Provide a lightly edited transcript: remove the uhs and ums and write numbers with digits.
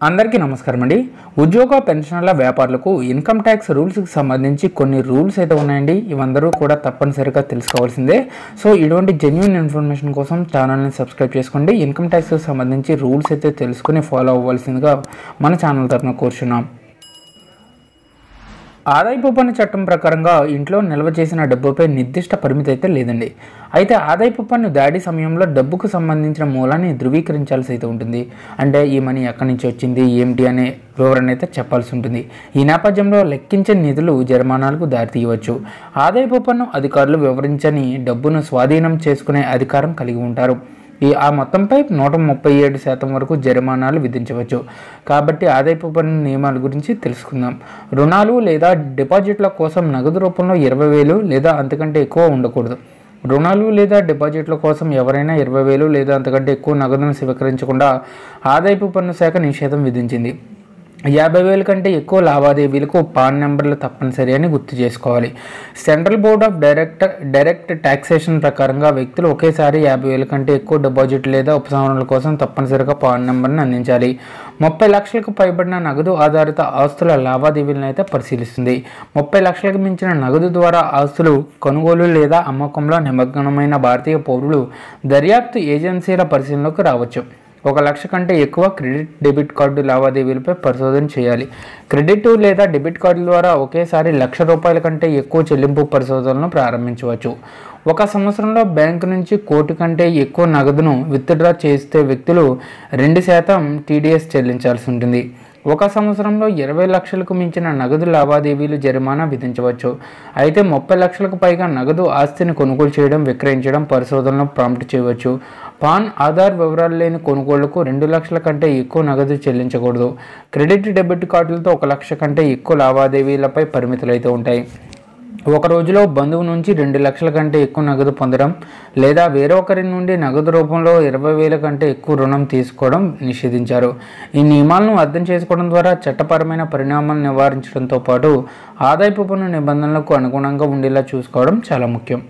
అందరికీ నమస్కారం అండి. ఉద్యోగ పెన్షన్ల వ్యాపారులకు ఇన్కమ్ ట్యాక్స్ రూల్స్కి సంబంధించి కొన్ని రూల్స్ అయితే ఉన్నాయండి. ఇవందరూ కూడా తప్పనిసరిగా తెలుసుకోవాల్సిందే. సో ఇటువంటి జెన్యూన్ ఇన్ఫర్మేషన్ కోసం ఛానల్ని సబ్స్క్రైబ్ చేసుకోండి. ఇన్కమ్ ట్యాక్స్కి సంబంధించి రూల్స్ అయితే తెలుసుకుని ఫాలో అవ్వాల్సిందిగా మన ఛానల్ తరఫున కోరుచున్నాం. ఆదాయపు పన్ను చట్టం ప్రకారంగా ఇంట్లో నిల్వ చేసిన డబ్బుపై నిర్దిష్ట పరిమితి అయితే లేదండి. అయితే ఆదాయపు పన్ను దాడి సమయంలో డబ్బుకు సంబంధించిన మూలాన్ని ధృవీకరించాల్సి అయితే ఉంటుంది. అంటే ఈ మనీ ఎక్కడి నుంచి వచ్చింది ఏమిటి అనే వివరణ అయితే చెప్పాల్సి ఉంటుంది. ఈ నేపథ్యంలో లెక్కించని నిధులు జరిమానాలకు దారితీయవచ్చు. ఆదాయపు పన్ను అధికారులు వివరించని డబ్బును స్వాధీనం చేసుకునే అధికారం కలిగి ఉంటారు. ఆ మొత్తంపై 137% వరకు జరిమానాలు విధించవచ్చు. కాబట్టి ఆదాయపు పన్ను నియమాల గురించి తెలుసుకుందాం. రుణాలు లేదా డిపాజిట్ల కోసం నగదు రూపంలో 20,000 లేదా అంతకంటే ఎక్కువ ఉండకూడదు. రుణాలు లేదా డిపాజిట్ల కోసం ఎవరైనా 20,000 లేదా అంతకంటే ఎక్కువ నగదును స్వీకరించకుండా ఆదాయపు పన్ను శాఖ నిషేధం విధించింది. 50,000 కంటే ఎక్కువ లావాదేవీలకు పాన్ నెంబర్లు తప్పనిసరి అని గుర్తు చేసుకోవాలి. Central board of direct taxation ప్రకారంగా వ్యక్తులు ఒకేసారి 50,000 కంటే ఎక్కువ డిపాజిట్ లేదా ఉపసంహరణల కోసం తప్పనిసరిగా పాన్ నెంబర్ని అందించాలి. 30 లక్షలకు పైబడిన నగదు ఆధారిత ఆస్తుల లావాదేవీలను అయితే పరిశీలిస్తుంది. 30 లక్షలకు మించిన నగదు ద్వారా ఆస్తులు కొనుగోలు లేదా అమ్మకంలో నిమగ్నమైన భారతీయ పౌరులు దర్యాప్తు ఏజెన్సీల పరిశీలనలోకి రావచ్చు. 1 లక్ష కంటే ఎక్కువ క్రెడిట్ డెబిట్ కార్డు లావాదేవీలపై పరిశోధన చేయాలి. క్రెడిట్ లేదా డెబిట్ కార్డుల ద్వారా ఒకేసారి ₹1,00,000 కంటే ఎక్కువ చెల్లింపు పరిశోధనలను ప్రారంభించవచ్చు. 1 సంవత్సరంలో బ్యాంకు నుంచి కోటి కంటే ఎక్కువ నగదును విత్డ్రా చేస్తే వ్యక్తులు 2% TDS చెల్లించాల్సి ఉంటుంది. 1 సంవత్సరంలో 20 లక్షలకు మించిన నగదు లావాదేవీలు జరిమానా విధించవచ్చు. అయితే 30 లక్షలకు పైగా నగదు ఆస్తిని కొనుగోలు చేయడం, విక్రయించడం పరిశోధనలో ప్రాంప్ట్ చేయవచ్చు. పాన్, ఆధార్ వివరాలు లేని కొనుగోళ్లకు 2 లక్షల కంటే ఎక్కువ నగదు చెల్లించకూడదు. క్రెడిట్ డెబిట్ కార్డులతో 1 లక్ష కంటే ఎక్కువ లావాదేవీలపై పరిమితులు అయితే ఉంటాయి. ఒక రోజులో బంధువు నుంచి 2 లక్షల కంటే ఎక్కువ నగదు పొందడం లేదా వేరొకరి నుండి నగదు రూపంలో 20,000 కంటే ఎక్కువ రుణం తీసుకోవడం నిషేధించారు. ఈ నియమాలను అర్థం చేసుకోవడం ద్వారా చట్టపరమైన పరిణామాలను నివారించడంతో పాటు ఆదాయపు పన్ను నిబంధనలకు అనుగుణంగా ఉండేలా చూసుకోవడం చాలా ముఖ్యం.